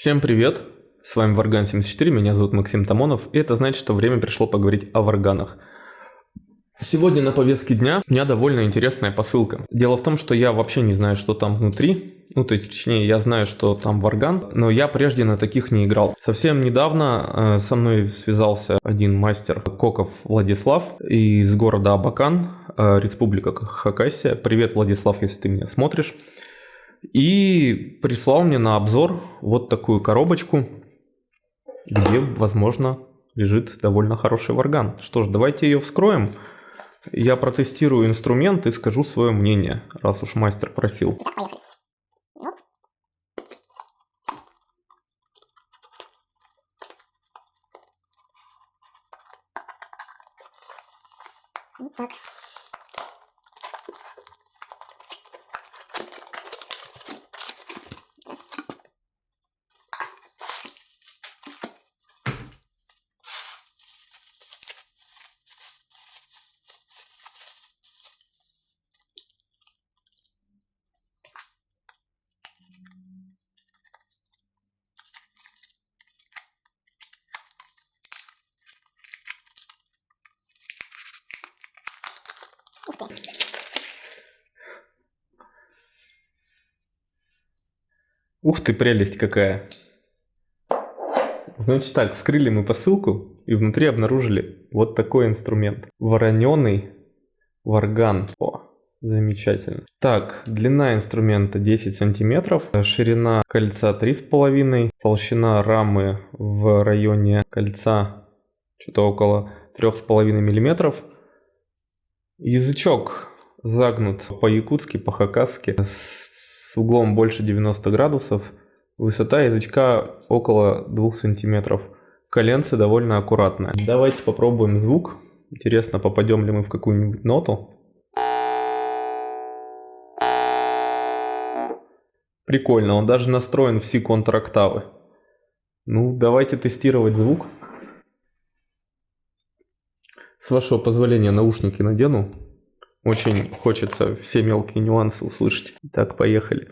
Всем привет! С вами Варган74, меня зовут Максим Тамонов, и это значит, что время пришло поговорить о варганах. Сегодня на повестке дня у меня довольно интересная посылка. Дело в том, что я вообще не знаю, что там внутри. Точнее, я знаю, что там варган, но я прежде на таких не играл. Совсем недавно со мной связался один мастер Коков Владислав из города Абакан, Республика Хакасия. Привет, Владислав, если ты меня смотришь. И прислал мне на обзор вот такую коробочку, где, возможно, лежит довольно хороший варган. Что ж, давайте ее вскроем. Я протестирую инструмент и скажу свое мнение, раз уж мастер просил. Вот так. Ух ты. Ух ты, прелесть какая! Значит так, вскрыли мы посылку и внутри обнаружили вот такой инструмент. Вороненый варган. О, замечательно. Так, длина инструмента 10 сантиметров, ширина кольца 3,5, толщина рамы в районе кольца что-то около 3,5 миллиметров. Язычок загнут по-якутски, по-хакасски, с углом больше 90 градусов. Высота язычка около 2 сантиметров. Коленце довольно аккуратное. Давайте попробуем звук. Интересно, попадем ли мы в какую-нибудь ноту. Прикольно, он даже настроен в си-контр-октавы. Ну, давайте тестировать звук. С вашего позволения наушники надену. Очень хочется все мелкие нюансы услышать. Так, поехали.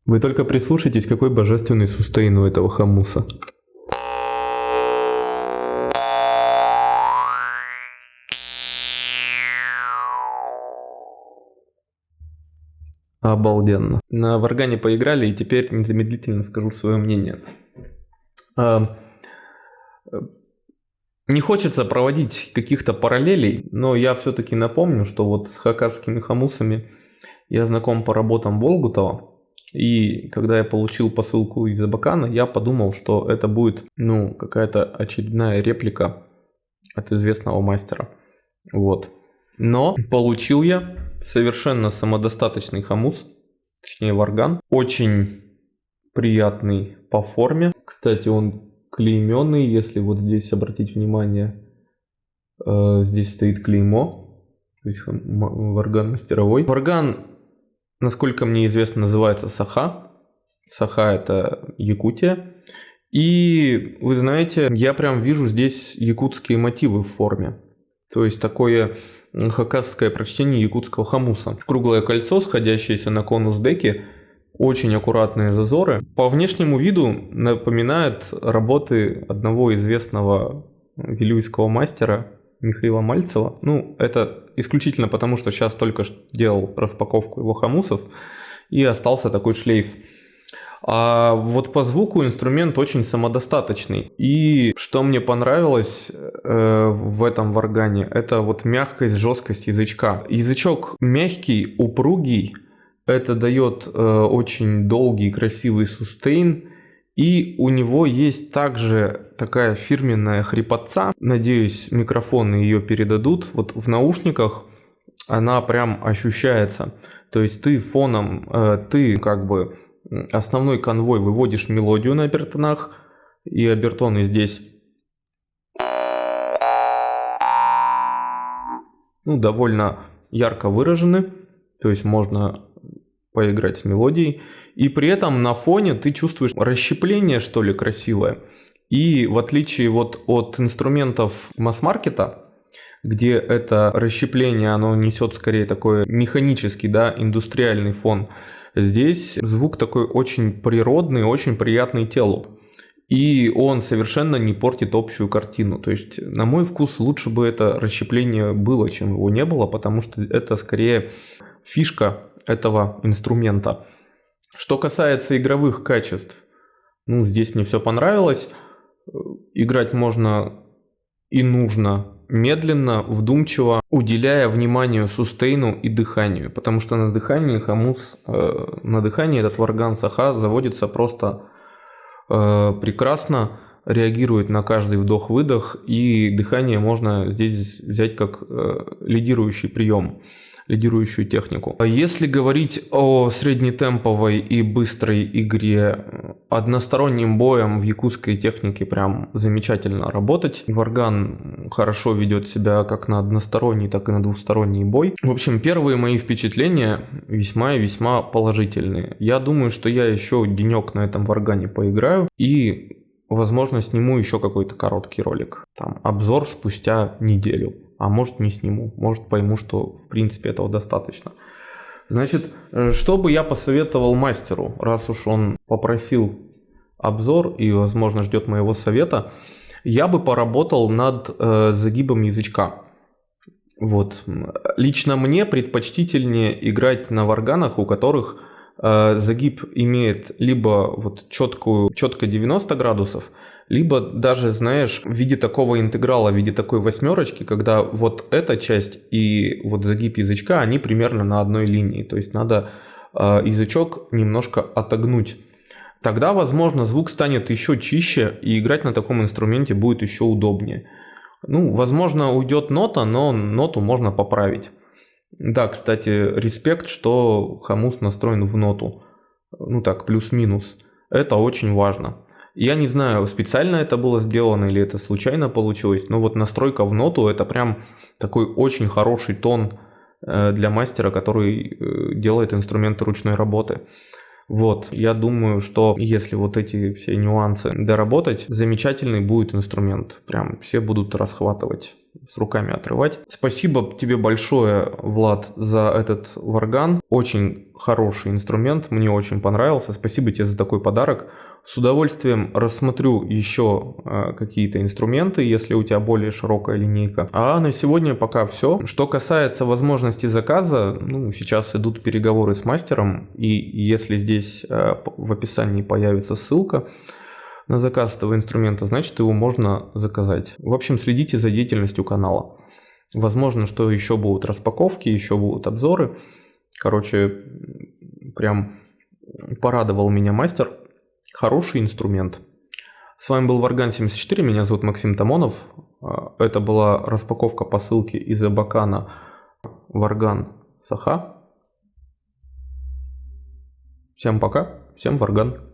Вы только прислушайтесь, какой божественный сустейн у этого хомуса. Обалденно. На варгане поиграли, и теперь незамедлительно скажу свое мнение. Не хочется проводить каких-то параллелей, но я все-таки напомню, что вот с хакасскими хомусами я знаком по работам Волгутова. И когда я получил посылку из Абакана, я подумал, что это будет, какая-то очередная реплика от известного мастера. Вот. Но получил я совершенно самодостаточный хомус, точнее варган. Очень приятный по форме. Кстати, он клейменный, если вот здесь обратить внимание, здесь стоит клеймо. То есть варган мастеровой. Варган, насколько мне известно, называется Саха. Саха — это Якутия. И вы знаете, я прям вижу здесь якутские мотивы в форме. То есть такое хакасское прочтение якутского хомуса. Круглое кольцо, сходящееся на конус деки, очень аккуратные зазоры. По внешнему виду напоминает работы одного известного вилюйского мастера Михаила Мальцева. Это исключительно потому, что сейчас только что делал распаковку его хомусов и остался такой шлейф. А вот по звуку инструмент очень самодостаточный. И что мне понравилось в этом варгане, это вот мягкость, жесткость язычка. Язычок мягкий, упругий, это дает очень долгий красивый сустейн. И у него есть также такая фирменная хрипотца. Надеюсь, микрофоны ее передадут. Вот в наушниках она прям ощущается. То есть ты фоном, основной конвой выводишь мелодию на обертонах, и обертоны здесь довольно ярко выражены, то есть можно поиграть с мелодией, и при этом на фоне ты чувствуешь расщепление, что ли, красивое. И в отличие вот от инструментов масс-маркета, где это расщепление, оно несет скорее такой механический, индустриальный фон, здесь звук такой очень природный, очень приятный телу. И он совершенно не портит общую картину. То есть, на мой вкус, лучше бы это расщепление было, чем его не было, потому что это скорее фишка этого инструмента. Что касается игровых качеств, здесь мне все понравилось. Играть можно и нужно медленно, вдумчиво, уделяя вниманию сустейну и дыханию, потому что на дыхании этот варган Саха заводится просто прекрасно, реагирует на каждый вдох-выдох, и дыхание можно здесь взять как лидирующий прием, лидирующую технику. Если говорить о среднетемповой и быстрой игре, односторонним боем в якутской технике прям замечательно работать. Варган хорошо ведет себя как на односторонний, так и на двусторонний бой. В общем, первые мои впечатления весьма и весьма положительные. Я думаю, что я еще денек на этом варгане поиграю и, возможно, сниму еще какой-то короткий ролик. Обзор спустя неделю. А может, не сниму, может, пойму, что в принципе этого достаточно. Значит, что бы я посоветовал мастеру, раз уж он попросил обзор и, возможно, ждет моего совета, я бы поработал над загибом язычка. Вот. Лично мне предпочтительнее играть на варганах, у которых загиб имеет либо четко 90 градусов, либо даже, знаешь, в виде такого интеграла, в виде такой восьмерочки, когда вот эта часть и вот загиб язычка, они примерно на одной линии. То есть надо язычок немножко отогнуть. Тогда, возможно, звук станет еще чище, и играть на таком инструменте будет еще удобнее. Возможно, уйдет нота, но ноту можно поправить. Да, кстати, респект, что хомус настроен в ноту. Плюс-минус. Это очень важно. Я не знаю, специально это было сделано или это случайно получилось, но вот настройка в ноту — это прям такой очень хороший тон для мастера, который делает инструменты ручной работы. Вот, я думаю, что если вот эти все нюансы доработать, замечательный будет инструмент. Прям все будут расхватывать. с руками отрывать. Спасибо тебе большое, Влад, за этот варган. Очень хороший инструмент, мне очень понравился. Спасибо тебе за такой подарок. С удовольствием рассмотрю еще какие-то инструменты, если у тебя более широкая линейка. А на сегодня пока все. Что касается возможности заказа, сейчас идут переговоры с мастером, и если здесь в описании появится ссылка на заказ этого инструмента, значит его можно заказать. В общем, следите за деятельностью канала. Возможно, что еще будут распаковки, еще будут обзоры. Короче, прям порадовал меня мастер. Хороший инструмент. С вами был Варган 74, меня зовут Максим Тамонов. Это была распаковка посылки из Абакана Варган Саха. Всем пока, всем Варган.